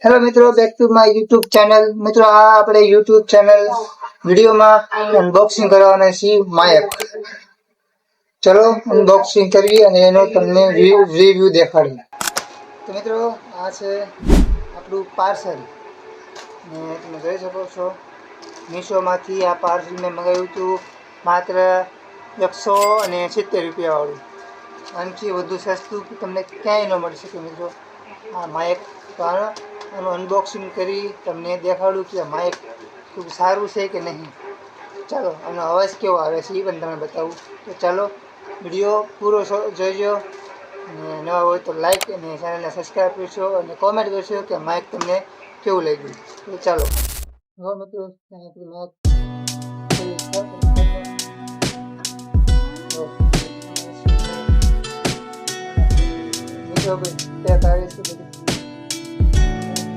Hello મિત્રો, back to my YouTube channel. મિત્રો, આ આપણે યુટ્યુબ ચેનલ વિડીયોમાં અનબોક્સિંગ કરવાના છીએ માયક. ચલો અનબોક્સિંગ કરવી અને એનો તમને રિવ્યુ દેખાડી. તો મિત્રો, આ છે આપણું પાર્સલ. ને તમે જોઈ શકો છો, મીશોમાંથી આ પાર્સલ મેં મંગાવ્યું હતું માત્ર 170 રૂપિયાવાળું. આનાથી વધુ સસ્તું તમને ક્યાંય ન મળી શકે મિત્રો આ માયક. તો આનું અનબોક્સિંગ કરી તમને દેખાડું કે માઇક ખૂબ સારું છે કે નહીં. ચાલો, આનો અવાજ કેવો આવે છે એ પણ તમને બતાવું. તો ચાલો વિડીયો પૂરો જોઈજો, અને નવા હોય તો લાઈક અને ચેનલને સબસ્ક્રાઈબ કરશો અને કોમેન્ટ કરશો કે માઇક તમને કેવું લાગ્યું. તો ચાલો મિત્રો, પેક આવે છે બધું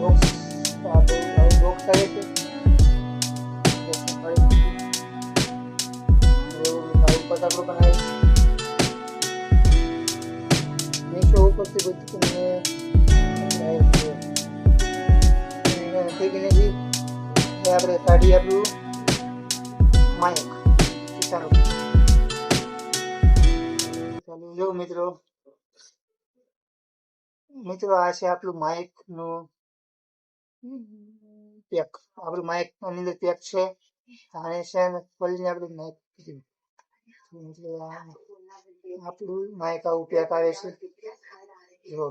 બોક્સ આવે છે. પટાકડો પણ આવે છે. મીશો ઉપરથી બધું તમને આપણે કાઢી આપ્યું માયક. ચાલો જો મિત્રો, આ છે આપણું માઇક નું પેક. આપણું માઇક આની અંદર પેક છે. આને છે ખોલીને આપણું માઇક આપણું માઇક આવું પેક આવે છે. જો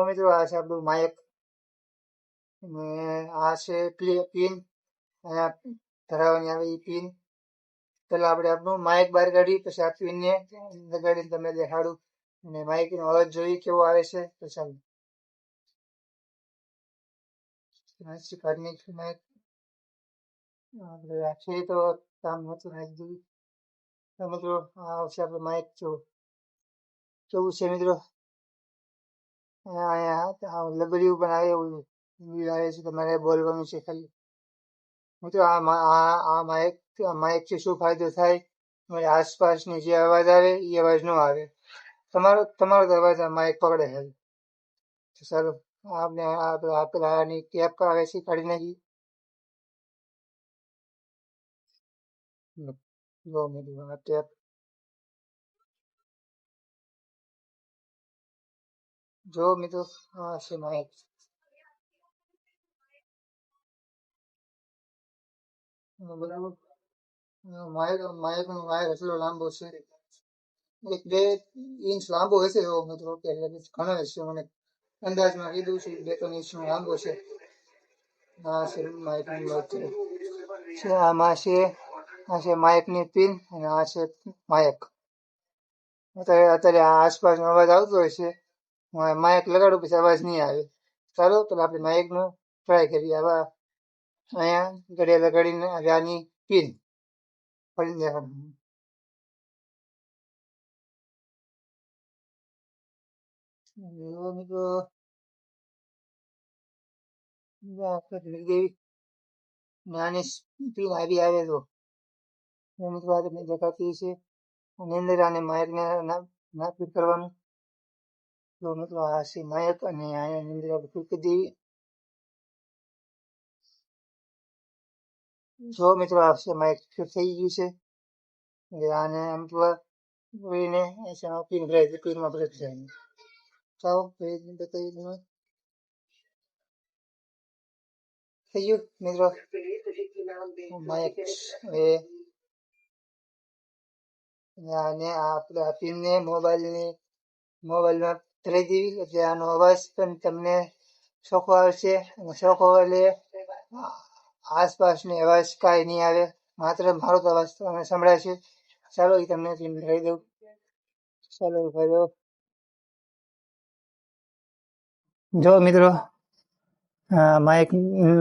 મિત્રો, આ છે આપણું માઇક. આ છે પિન, અહીંયા ધરાવવાની આવે એ પિન. પેલા આપણે આપણું માઇક બહાર કાઢી, પછી આ પિનને લગાડીને તમને દેખાડું અને માઇકનો અવાજ જોઈ કેવો આવે છે. તો ચાલો કાઢી નાખ્યું માઇક. આપણે રાખીએ તો કામ નહોતું નાખી દીધું. તો મિત્રો, આ આવશે આપણું માઇક. કેવું છે મિત્રો, અહીંયા લબડિયું પણ આવે એવું આવે છે. તમારે બોલવાનું છે ખાલી. મિત્રો, આ માઇકથી શું ફાયદો થાય? તમારી આસપાસની જે અવાજ આવે એ અવાજ ન આવે. તમારો અવાજ આ માઇક પકડે છે. સારું, આપણે આની કેપ આવે છે કાઢી નાખી. જો મિત્રો, આ ટેપ જો મિત્રો, આ છે માઇક. બરાબર, માઇકનો વાયર એટલો લાંબો છે, 1-2 ઇંચ લાંબો હશે એવો મિત્રો. ઘણો હશે, મને અંદાજમાં કીધું છે 2-3 ઇંચ લાંબો છે. આ છે માઇકની આમાં છે માઇકની પિન, અને આ છે માઇક. અત્યારે આસપાસનો અવાજ આવતો હોય છે. માઇક લગાડું પછી અવાજ નહીં આવે. ચાલો તો આપણે માઇકનો ટ્રાય કરીએ. આવા અહીંયા ઘડિયા લગાડીને આની પિન ફરી દેખાડું. મિત્રો, નાની પિન આવી આવે તો મિત્રો આ તમને દેખાતી છે. અને અંદર આને માઇકને ના ફિટ કરવાનું. તો મિત્રો, આ છે માઇક, અને આની અંદર આપણે ફિટ કરી દેવી. જો મિત્રો, આ છે માઇક ફિટ થઈ ગયું છે. આને મતલબ કોઈને પિન ભરાય પિનમાં ભરાઈ જાય. ચાલો બતાવી તમે થઈ ગયું મિત્રો માઇક. આને આપણે આ પિનને મોબાઈલમાં ધરાઈ દેવી, એટલે આનો અવાજ પણ તમને ચોખ્ખો આવશે. અને ચોખ્ખો એટલે આસપાસની અવાજ કાંઈ નહીં આવે, માત્ર મારો જ અવાજ તમને સંભળાશે. ચાલો એ તમને પિન લગાવી દઉં. ચાલો ભાઈઓ, જો મિત્રો,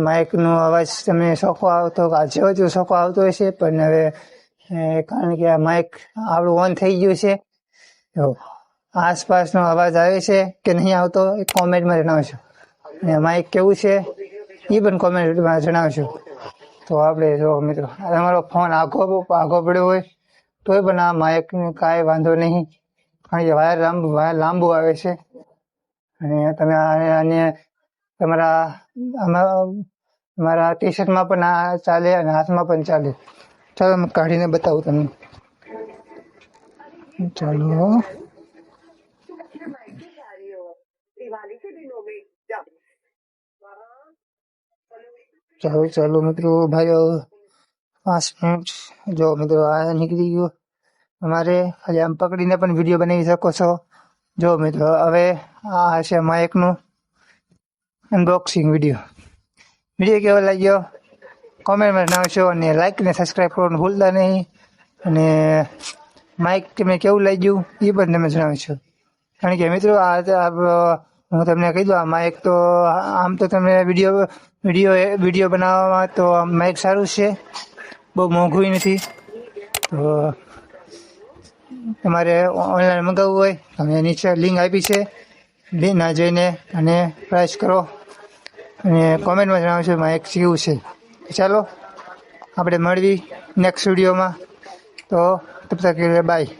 માઇકનો અવાજ તમને ચોખ્ખો આવતો જેવો ચોખ્ખો આવતો હશે. પણ હવે કારણ કે આ માઇક આપણું ઓન થઈ ગયું છે, તો આસપાસનો અવાજ આવે છે કે નહીં આવતો એ કોમેન્ટમાં જણાવશો. અને માઇક કેવું છે એ પણ કોમેન્ટમાં જણાવશો. તો આપણે જો મિત્રો, તમારો ફોન આઘો પડ્યો હોય તોય પણ આ માઇકને કાંઈ વાંધો નહીં, કારણ કે વાયર લાંબુ આવે છે. અને તમે આને તમારા ટી શર્ટમાં પણ આ ચાલે અને હાથમાં પણ ચાલે. ચાલો હું કાઢીને બતાવું તમને. ચાલો ચાલો મિત્રો ભાઈઓ 5 મિનિટ જો મિત્રો આ નીકળી ગયો. અમારે ખાલી આમ પકડીને પણ વિડીયો બનાવી શકો છો. જો મિત્રો હવે આ હશે માઇકનું અનબોક્સિંગ વિડીયો કેવો લાગ્યો કોમેન્ટમાં જણાવશો અને લાઈક અને સબસ્ક્રાઈબ કરવાનું ભૂલતા નહીં. અને માઇક તમને કેવું લાગ્યું એ પણ તમે જણાવશો. કારણ કે મિત્રો હું તમને કહી દઉં, આ માઇક તો આમ તો તમે વિડીયો બનાવવામાં તો માઇક સારું છે, બહુ મોંઘું નથી. તો તમારે ઓનલાઈન મંગાવવું હોય તમે નીચે લિંક આપી છે, લિંકના જોઈને અને પ્રાઇસ કરો અને કોમેન્ટમાં જણાવશો માઇક કેવું છે. ચાલો આપણે મળવી નેક્સ્ટ વિડીયોમાં. તો તબ તક બાય.